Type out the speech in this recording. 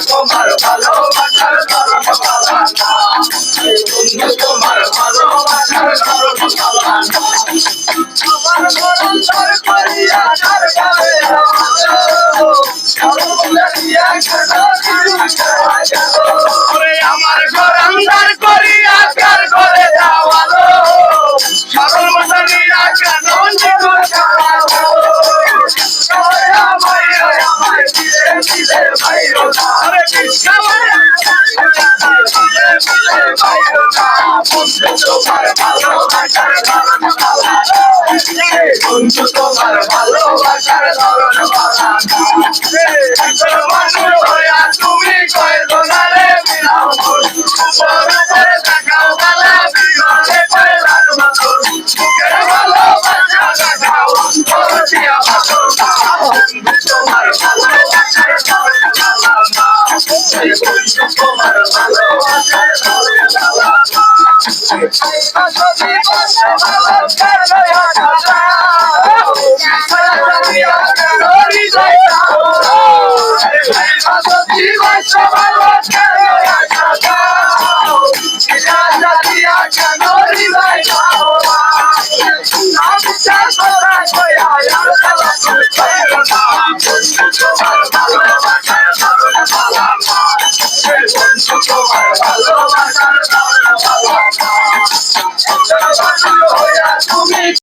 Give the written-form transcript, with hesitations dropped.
তোমার ভালোবাসার তোমার ভালোবাসার তোমার মরণ করিয়া আমার গরমদার করিয়া কার করে যাওয়ালো সরল মশালিয়া কেন তোমার ভালোবাসার তোমার ভালোবাসার তুমি কয় দোনারে মিলাও উপরে দেখাও বালা বিমানে কয়লার মতো ভালোবাসা দেখাও দিয়া তোমার ভালোবাসার তোমার ভালোবাসার ভালোবাসার তুমি